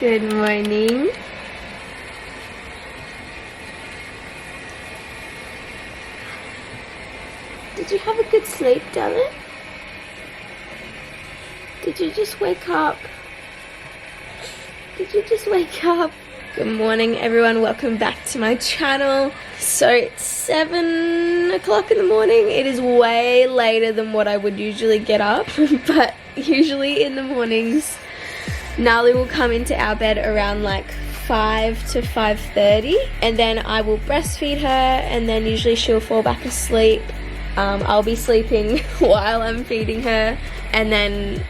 Good morning. Did you have a good sleep, darling? Did you just wake up? Did you just wake up? Good morning, everyone. Welcome back to my channel. So it's 7 o'clock in the morning. It is way later than what I would usually get up, but usually in the mornings, Nali will come into our bed around like 5 to 5:30, and then I will breastfeed her, and then usually she'll fall back asleep. I'll be sleeping while I'm feeding her, and then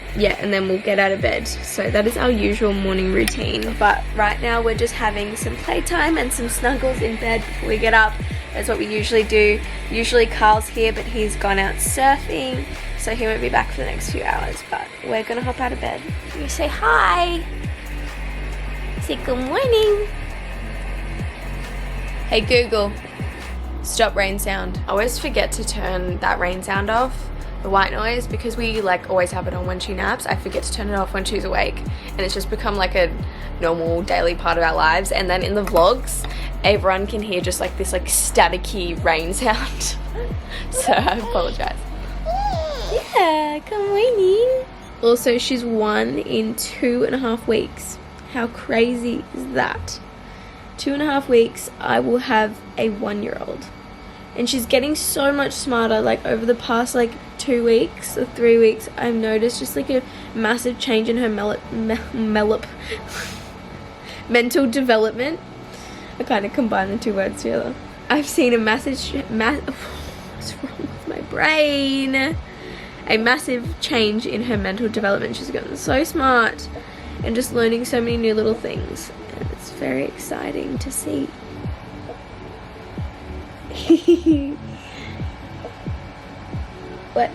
we'll get out of bed. So that is our usual morning routine. But right now we're just having some playtime and some snuggles in bed before we get up. That's what we usually do. Usually Carl's here, but he's gone out surfing, so he won't be back for the next few hours. But we're gonna hop out of bed. You say hi. Say good morning. Hey Google, stop rain sound. I always forget to turn that rain sound off, the white noise, because we like always have it on when she naps. I forget to turn it off when she's awake, and it's just become like a normal daily part of our lives. And then in the vlogs, everyone can hear just like this like staticky rain sound. So I apologize. Yeah, good morning. Also, she's 1 in 2.5 weeks. How crazy is that? 2.5 weeks, I will have a 1-year-old. And she's getting so much smarter. Like over the past like 2 weeks or 3 weeks, I've noticed just like a massive change in her mental development. I kind of combine the two words together. I've seen a what's wrong with my brain? A massive change in her mental development. She's gotten so smart and just learning so many new little things. And it's very exciting to see. What?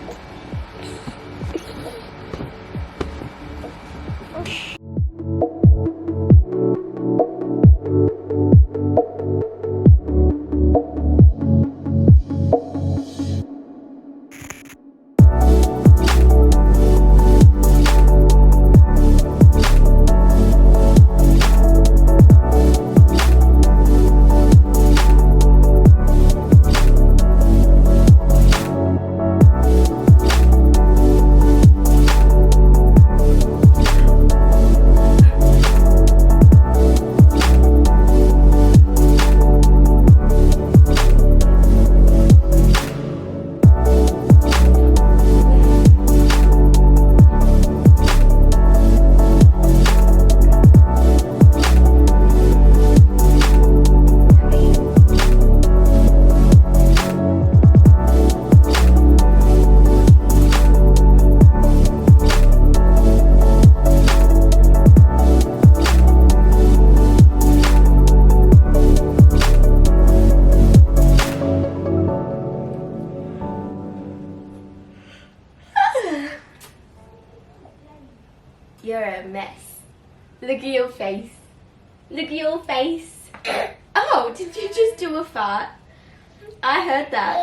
You're a mess. Look at your face. Look at your face. Oh, did you just do a fart? I heard that.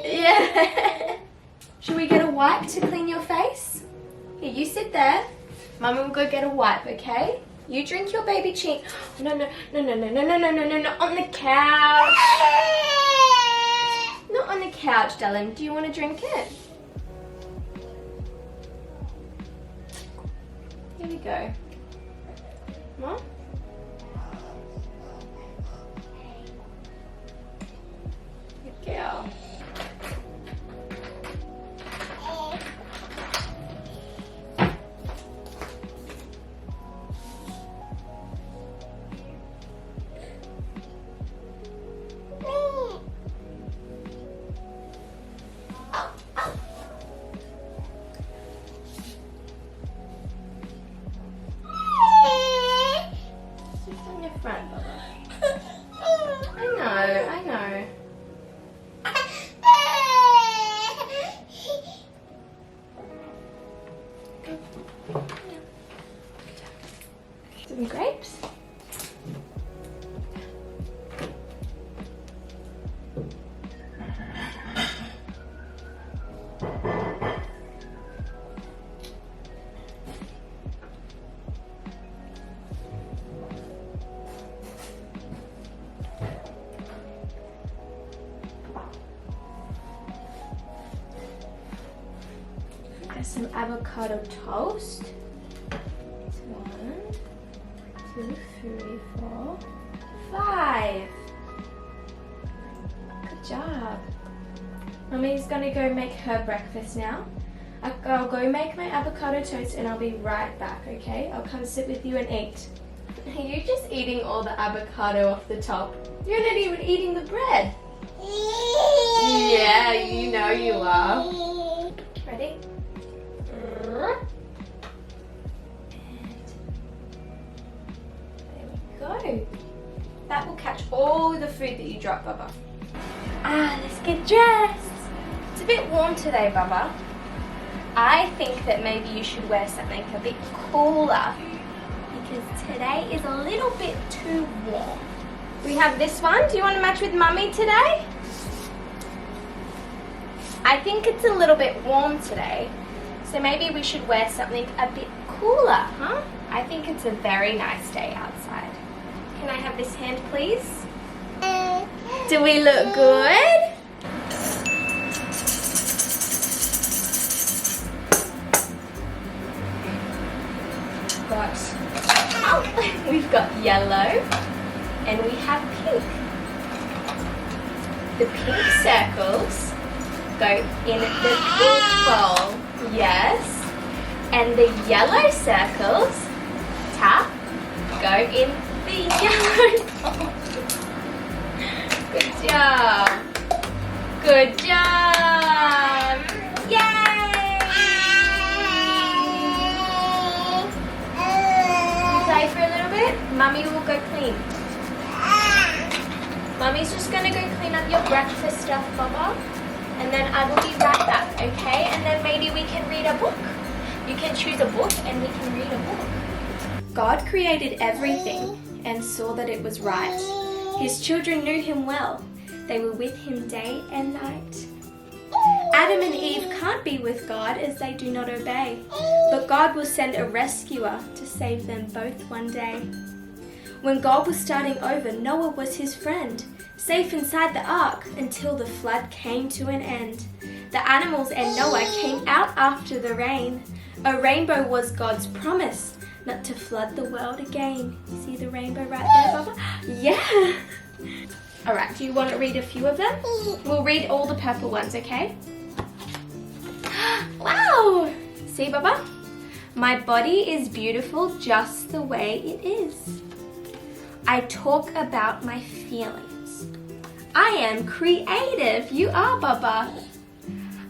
Yeah. Should we get a wipe to clean your face? Here, you sit there. Mummy will go get a wipe, okay? You drink your baby cheek. No, on the couch. Not on the couch, darling. Do you want to drink it? Here we go. Come on. Good girl. I know. Some grapes. some avocado toast. 1, 2, 3, 4, 5. Good job. Mummy's gonna go make her breakfast now. I'll go make my avocado toast and I'll be right back, okay? I'll come sit with you and eat. Are you just eating all the avocado off the top? You're not even eating the bread. Yeah, you know you are. Ready? And there we go. That will catch all the food that you drop, Bubba. Let's get dressed. It's a bit warm today, Bubba. I think that maybe you should wear something a bit cooler because today is a little bit too warm. We have this one. Do you want to match with Mummy today? I think it's a little bit warm today, so maybe we should wear something a bit cooler, huh? I think it's a very nice day outside. Can I have this hand, please? Do we look good? We've got yellow and we have pink. The pink circles go in the pink bowl, yes, and the yellow circles, tap, go in the yellow bowl. Good job. Good job. Yay! Play for a little bit. Mummy will go clean. Mummy's just gonna go clean up your breakfast stuff, Bubba, and then I will be right back, okay? And then maybe we can read a book. You can choose a book and we can read a book. God created everything and saw that it was right. His children knew him well. They were with him day and night. Adam and Eve can't be with God as they do not obey, but God will send a rescuer to save them both one day. When God was starting over, Noah was his friend, safe inside the ark until the flood came to an end. The animals and Noah came out after the rain. A rainbow was God's promise, not to flood the world again. See the rainbow right there, Bubba? Yeah! Alright, do you want to read a few of them? We'll read all the purple ones, okay? Wow! See, Bubba? My body is beautiful just the way it is. I talk about my feelings. I am creative. You are, Bubba.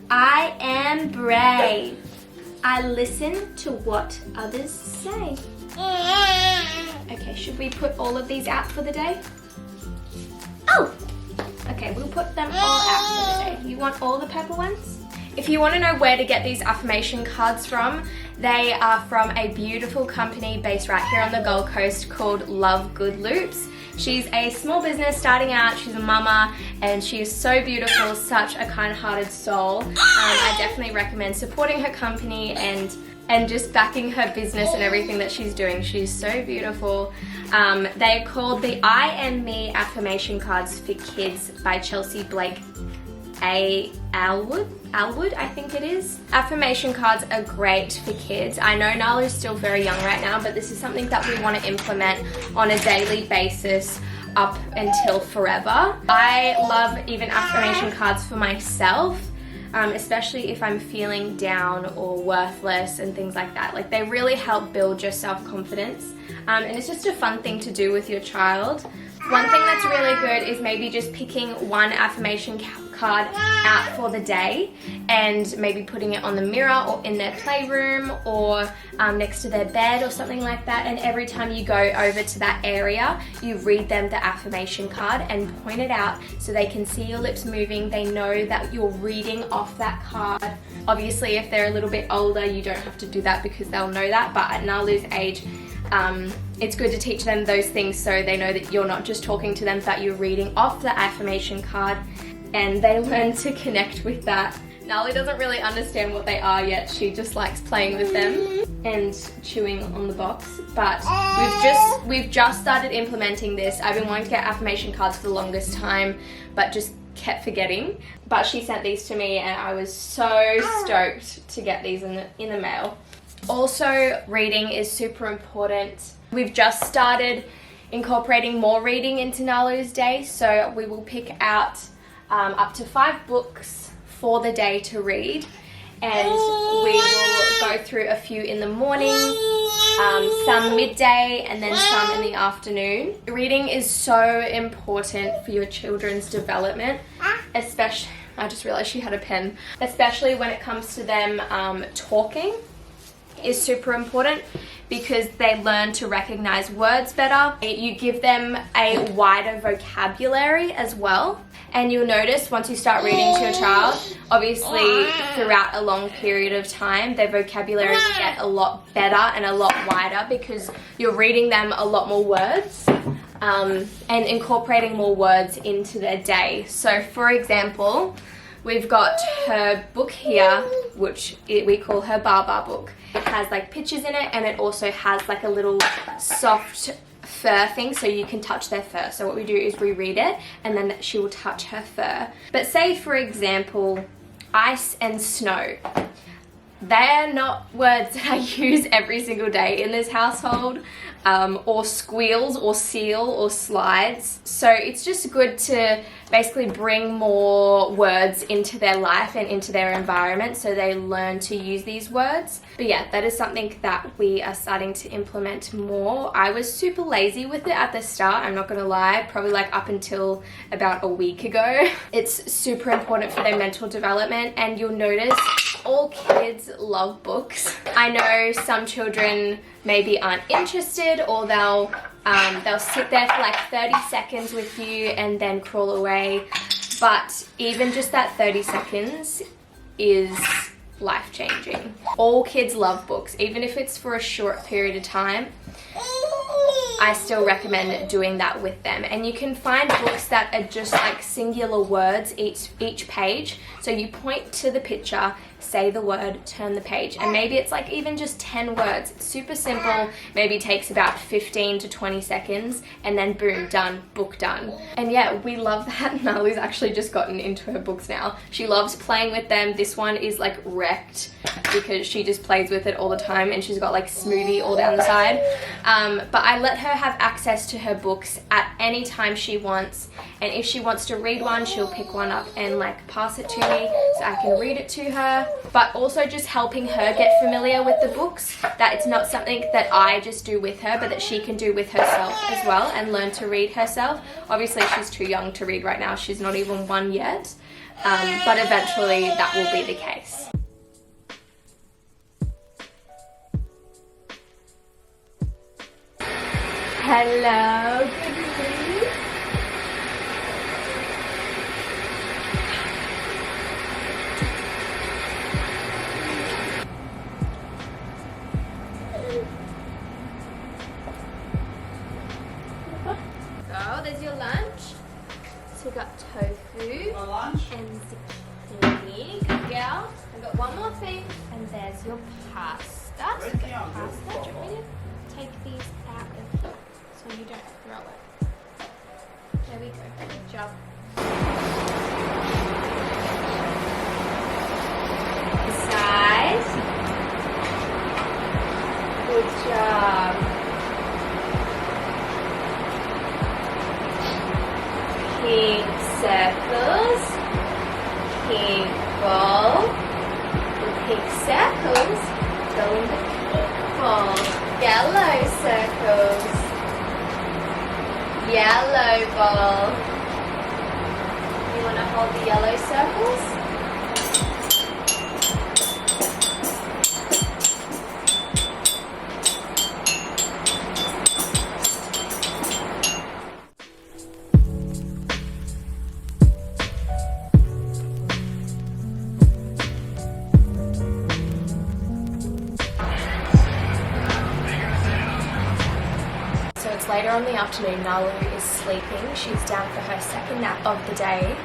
I am brave. I listen to what others say. Okay, should we put all of these out for the day? Oh! Okay, we'll put them all out for the day. You want all the purple ones? If you want to know where to get these affirmation cards from, they are from a beautiful company based right here on the Gold Coast called Love Good Loops. She's a small business starting out, she's a mama, and she is so beautiful, such a kind-hearted soul. I definitely recommend supporting her company and just backing her business and everything that she's doing. She's so beautiful. They are called the I Am Me Affirmation Cards for Kids by Chelsea Blake Alwood, I think it is. Affirmation cards are great for kids. I know Nalu's still very young right now, but this is something that we want to implement on a daily basis up until forever. I love even affirmation cards for myself, especially if I'm feeling down or worthless and things like that. Like, they really help build your self-confidence, and it's just a fun thing to do with your child. One thing that's really good is maybe just picking one affirmation card out for the day and maybe putting it on the mirror or in their playroom or next to their bed or something like that, and every time you go over to that area you read them the affirmation card and point it out so they can see your lips moving. They know that you're reading off that card. Obviously if they're a little bit older you don't have to do that because they'll know that, but at Nalu's age it's good to teach them those things so they know that you're not just talking to them, but you're reading off the affirmation card, and they learn to connect with that. Nalu doesn't really understand what they are yet. She just likes playing with them and chewing on the box, but we've just started implementing this. I've been wanting to get affirmation cards for the longest time, but just kept forgetting. But she sent these to me and I was so stoked to get these in the mail. Also, reading is super important. We've just started incorporating more reading into Nalu's day, so we will pick out up to 5 books for the day to read, and we will go through a few in the morning, some midday, and then some in the afternoon. Reading is so important for your children's development, especially, I just realized she had a pen, especially when it comes to them talking is super important because they learn to recognize words better. You give them a wider vocabulary as well. And you'll notice once you start reading to your child, obviously throughout a long period of time, their vocabulary will get a lot better and a lot wider because you're reading them a lot more words and incorporating more words into their day. So for example, we've got her book here, which we call her Baba book. It has like pictures in it, and it also has like a little soft fur thing so you can touch their fur. So what we do is we read it and then she will touch her fur. But say for example, ice and snow. They're not words that I use every single day in this household, or squeals or seal or slides. So it's just good to basically bring more words into their life and into their environment so they learn to use these words. But yeah, that is something that we are starting to implement more. I was super lazy with it at the start, I'm not gonna lie, probably like up until about a week ago. It's super important for their mental development, and you'll notice all kids love books. I know some children maybe aren't interested, or they'll sit there for like 30 seconds with you and then crawl away. But even just that 30 seconds is life-changing. All kids love books, even if it's for a short period of time. I still recommend doing that with them. And you can find books that are just like singular words each page. So you point to the picture, say the word, turn the page, and maybe it's like even just 10 words. It's super simple, maybe takes about 15 to 20 seconds, and then boom, done, book done. And yeah, we love that. Nalu's actually just gotten into her books now. She loves playing with them. This one is like wrecked because she just plays with it all the time, and she's got like smoothie all down the side. But I let her have access to her books at any time she wants, and if she wants to read one, she'll pick one up and like pass it to me so I can read it to her. But also just helping her get familiar with the books, that it's not something that I just do with her, but that she can do with herself as well and learn to read herself. Obviously she's too young to read right now, she's not even 1 yet, but eventually that will be the case. Hello, good morning. So there's your lunch. So we've got tofu and zucchini. Good girl. I've got one more thing, and there's your pasta. So you've got pasta. Do you want me to take these out of here so you don't throw it? There we go. Good job. Side. Good job. Pink circles, pink ball, the pink circles go in the pink ball, yellow circles, yellow ball. You want to hold the yellow circles? Later on in the afternoon, Nalu is sleeping. She's down for her second nap of the day.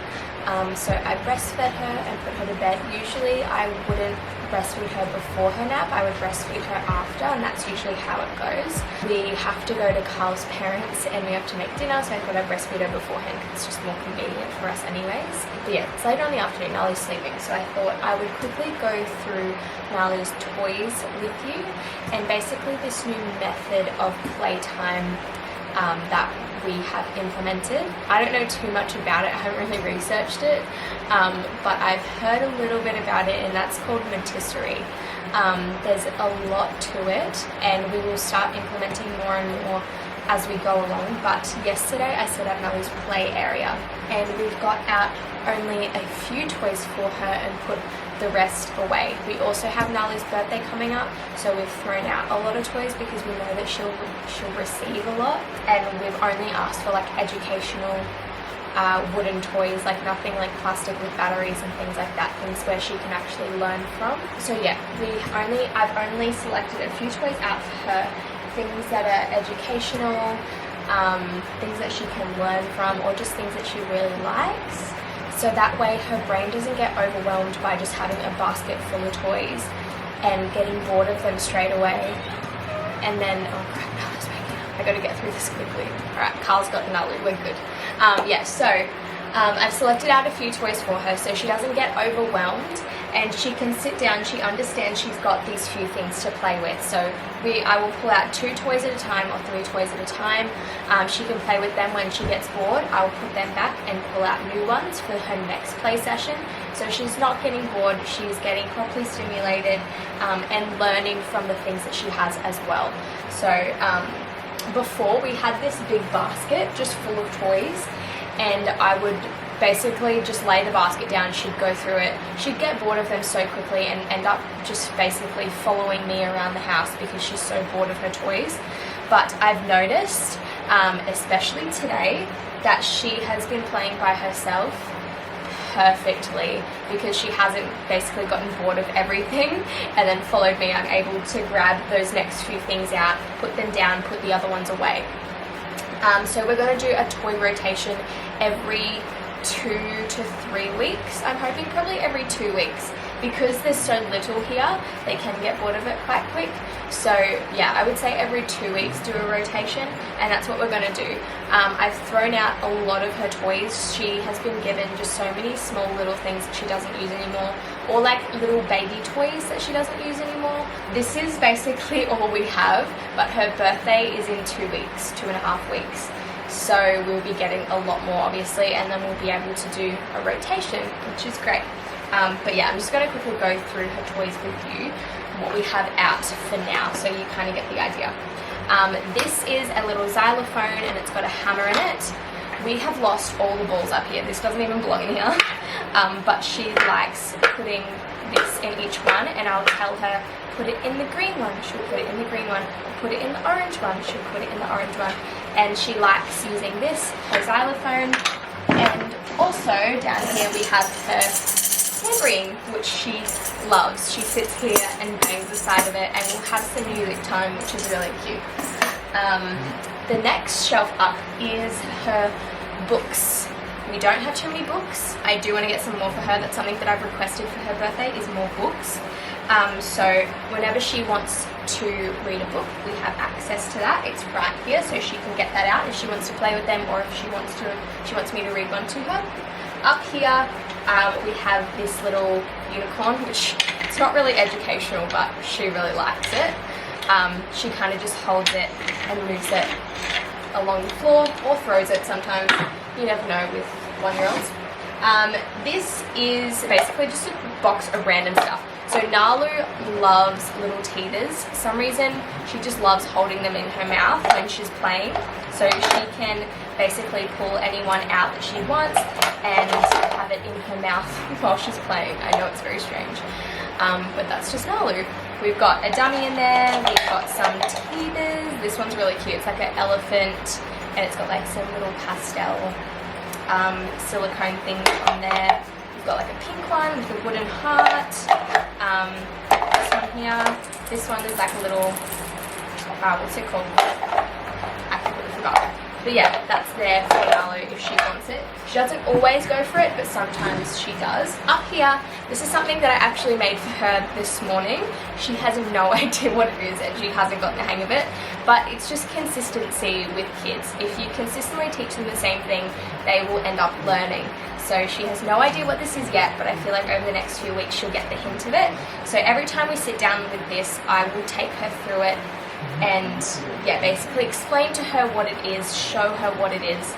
So I breastfed her and put her to bed. Usually I wouldn't breastfeed her before her nap, I would breastfeed her after, and that's usually how it goes. We have to go to Carl's parents and we have to make dinner, so I thought I'd breastfeed her beforehand because it's just more convenient for us anyways. But yeah, it's later in the afternoon, Nali's sleeping, so I thought I would quickly go through Nali's toys with you and basically this new method of playtime that we have implemented. I don't know too much about it, I haven't really researched it, but I've heard a little bit about it, and that's called Montessori. There's a lot to it, and we will start implementing more and more as we go along. But yesterday I set up Nali's play area, and we've got out only a few toys for her and put the rest away. We also have Nali's birthday coming up, so we've thrown out a lot of toys because we know that she'll receive a lot, and we've only asked for like educational wooden toys, like nothing like plastic with batteries and things like that, things where she can actually learn from. So yeah, I've only selected a few toys out for her, things that are educational, things that she can learn from, or just things that she really likes. So that way her brain doesn't get overwhelmed by just having a basket full of toys and getting bored of them straight away. And then, oh crap, Nala's waking up. I gotta get through this quickly. Alright, Carl's got Nala, we're good. I've selected out a few toys for her so she doesn't get overwhelmed and she can sit down, she understands she's got these few things to play with. So I will pull out 2 toys at a time or 3 toys at a time. She can play with them when she gets bored. I will put them back and pull out new ones for her next play session. So she's not getting bored, she's getting properly stimulated and learning from the things that she has as well. So before we had this big basket just full of toys, and I would basically just lay the basket down, she'd go through it, she'd get bored of them so quickly and end up just basically following me around the house because she's so bored of her toys. But I've noticed, especially today, that she has been playing by herself perfectly because she hasn't basically gotten bored of everything and then followed me. I'm able to grab those next few things out, put them down, put the other ones away. So we're going to do a toy rotation every 2 to 3 weeks. I'm hoping probably every 2 weeks. Because there's so little here, they can get bored of it quite quick. So yeah, I would say every 2 weeks do a rotation, and that's what we're going to do. I've thrown out a lot of her toys. She has been given just so many small little things that she doesn't use anymore, or like little baby toys that she doesn't use anymore. This is basically all we have, but her birthday is in 2 weeks, 2.5 weeks. So we'll be getting a lot more obviously, and then we'll be able to do a rotation, which is great. But yeah, I'm just going to quickly go through her toys with you, what we have out for now, so you kind of get the idea. This is a little xylophone and it's got a hammer in it. We have lost all the balls up here. This doesn't even belong in here. But she likes putting this in each one, and I'll tell her, put it in the green one, she'll put it in the green one, put it in the orange one, she'll put it in the orange one. And she likes using this, her xylophone. And also down here we have her tambourine, which she loves. She sits here and bangs the side of it, and we'll have some music time, which is really cute. The next shelf up is her books. We don't have too many books. I do want to get some more for her. That's something that I've requested for her birthday, is more books. So whenever she wants to read a book, we have access to that. It's right here, so she can get that out if she wants to play with them, or if she wants me to read one to her. Up here, we have this little unicorn, which it's not really educational, but she really likes it. She kind of just holds it and moves it along the floor, or throws it sometimes. You never know with 1-year-olds. This is basically just a box of random stuff. So Nalu loves little teethers. For some reason, she just loves holding them in her mouth when she's playing. So she can basically pull anyone out that she wants and have it in her mouth while she's playing. I know it's very strange, but that's just Nalu. We've got a dummy in there. We've got some teethers. This one's really cute. It's like an elephant, and it's got like some little pastel silicone things on there. We've got like a pink one with a wooden heart. This one here. This one is like a little, what's it called? I completely forgot. But yeah, that's there for Nalu if she wants it. She doesn't always go for it, but sometimes she does. Up here, this is something that I actually made for her this morning. She has no idea what it is and she hasn't gotten the hang of it, but it's just consistency with kids. If you consistently teach them the same thing, they will end up learning. So she has no idea what this is yet, but I feel like over the next few weeks she'll get the hint of it. So every time we sit down with this, I will take her through it and yeah, basically explain to her what it is, show her what it is.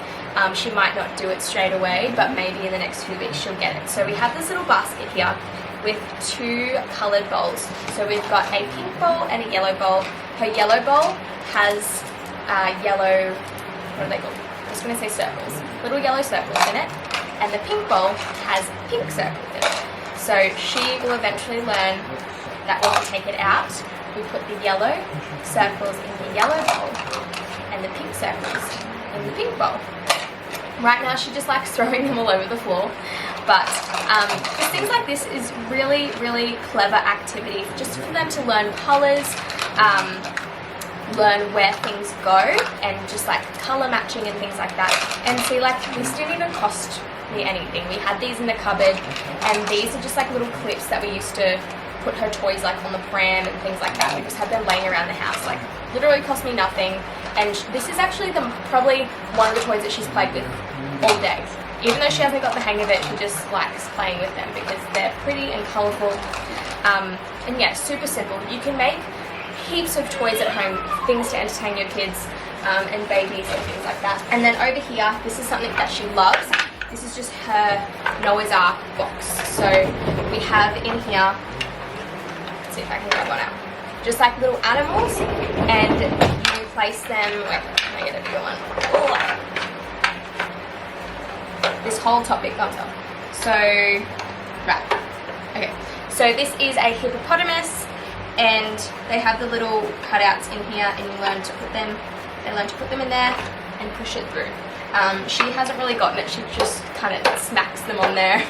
She might not do it straight away, but maybe in the next few weeks she'll get it. So we have this little basket here with 2 coloured bowls. So we've got a pink bowl and a yellow bowl. Her yellow bowl has yellow, what are they called? I'm just going to say circles, little yellow circles in it. And the pink bowl has pink circles in it. So she will eventually learn that when we take it out, we put the yellow circles in the yellow bowl and the pink circles in the pink bowl. Right now she just likes throwing them all over the floor, but just things like this is really, really clever activity just for them to learn colours, learn where things go, and just like colour matching and things like that. And see, like, this didn't even cost me anything. We had these in the cupboard, and these are just like little clips that we used to put her toys like on the pram and things like that. We just had them laying around the house, like literally cost me nothing. And this is actually probably one of the toys that she's played with all day. Even though she hasn't got the hang of it, she just likes playing with them because they're pretty and colourful. And yeah, super simple. You can make heaps of toys at home, things to entertain your kids and babies and things like that. And then over here, this is something that she loves. This is just her Noah's Ark box. So we have in here, see if I can grab one out. Just like little animals, and you place them. Wait, let me get a bigger one. Oh. This whole topic comes up. So, right. Okay. So this is a hippopotamus, and they have the little cutouts in here, and you learn to put them. They learn to put them in there and push it through. She hasn't really gotten it. She just kind of smacks them on there.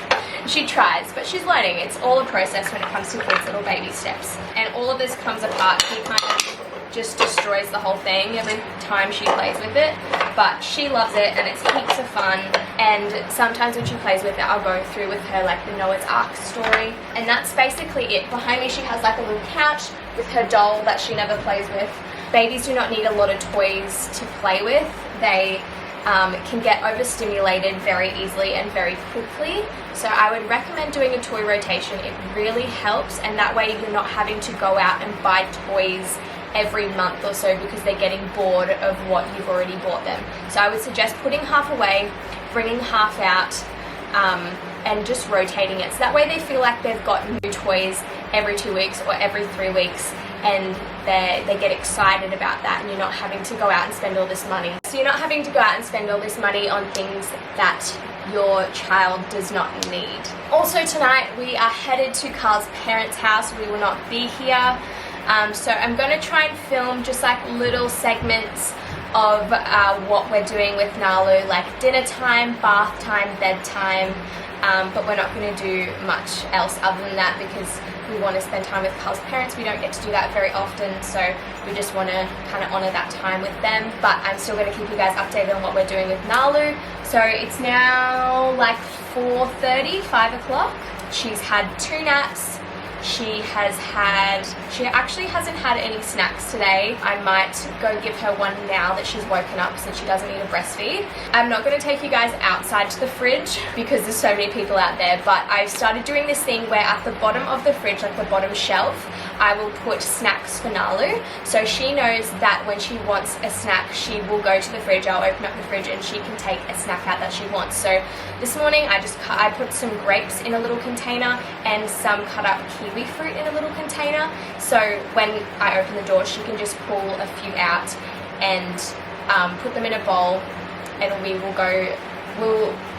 She tries, but she's learning. It's all a process when it comes to kids' little baby steps. And all of this comes apart. He kind of just destroys the whole thing every time she plays with it. But she loves it, and it's heaps of fun. And sometimes when she plays with it, I'll go through with her like the Noah's Ark story. And that's basically it. Behind me, she has like a little couch with her doll that she never plays with. Babies do not need a lot of toys to play with. They can get overstimulated very easily and very quickly. So I would recommend doing a toy rotation. It really helps, and that way you're not having to go out and buy toys every month or so because they're getting bored of what you've already bought them. So I would suggest putting half away, bringing half out, and just rotating it. So that way they feel like they've got new toys every 2 weeks or every 3 weeks, and they get excited about that, and you're not having to go out and spend all this money. So you're not having to go out and spend all this money on things that your child does not need. Also tonight we are headed to Carl's parents' house. We will not be here. So I'm going to try and film just like little segments of what we're doing with Nalu, like dinner time, bath time, bedtime, but we're not going to do much else other than that because we want to spend time with Carl's parents. We don't get to do that very often, so we just want to kind of honour that time with them. But I'm still going to keep you guys updated on what we're doing with Nalu. So it's now like 4:30, 5 o'clock. She's had 2 naps. She actually hasn't had any snacks today. I might go give her one now that she's woken up since she doesn't need a breastfeed. I'm not going to take you guys outside to the fridge because there's so many people out there, but I've started doing this thing where at the bottom of the fridge, like the bottom shelf, I will put snacks for Nalu. So she knows that when she wants a snack, she will go to the fridge, I'll open up the fridge and she can take a snack out that she wants. So this morning I put some grapes in a little container and some cut up kiwi fruit in a little container. So when I open the door, she can just pull a few out and put them in a bowl, and we will go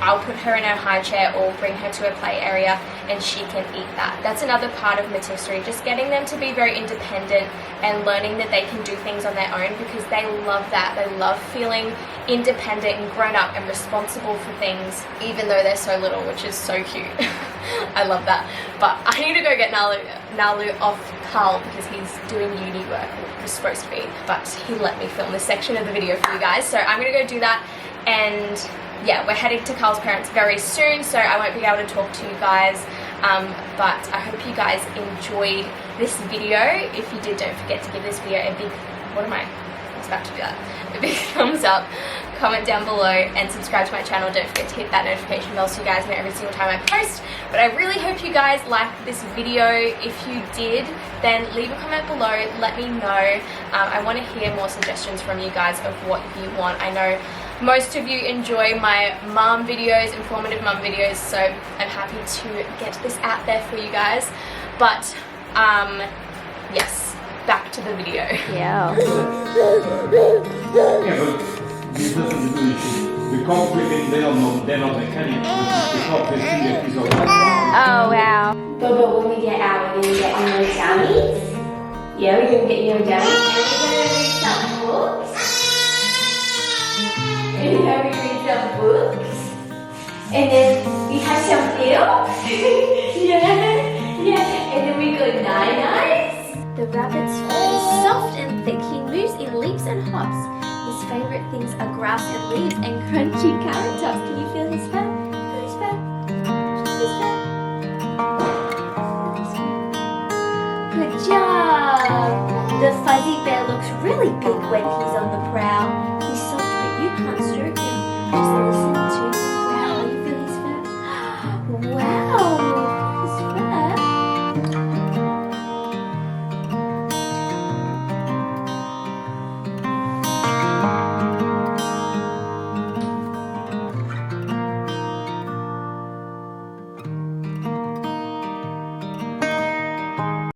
I'll put her in her high chair or bring her to a play area and she can eat that. That's another part of Montessori, just getting them to be very independent and learning that they can do things on their own, because they love that. They love feeling independent and grown up and responsible for things, even though they're so little, which is so cute. I love that. But I need to go get Nalu off Carl because he's doing uni work, or was supposed to be, but he let me film this section of the video for you guys. So I'm gonna go do that, and yeah, we're heading to Carl's parents very soon, so I won't be able to talk to you guys, but I hope you guys enjoyed this video. If you did, don't forget to give this video a big, I was about to do that, a big thumbs up, comment down below, and subscribe to my channel. Don't forget to hit that notification bell so you guys know every single time I post. But I really hope you guys liked this video. If you did, then leave a comment below, let me know. I want to hear more suggestions from you guys of what you want. I know most of you enjoy my mom videos, informative mom videos, so I'm happy to get this out there for you guys. But yes, back to the video. Yeah. Oh wow. But when we get out, we're gonna get you those dummies. Yeah, we're gonna get you those dummies. And we're gonna read some books. And then we read some books. And then we have some pills. yeah. And then we go night-nights. The rabbit's fur is soft and thick. He moves in leaps and hops. His favorite things are grass and leaves and crunchy carrot tops. Can you feel his fur? Feel his fur? His fur? Good job! The fuzzy bear looks really big when he's on the prowl. He's soft but you can't stroke him. Just listen to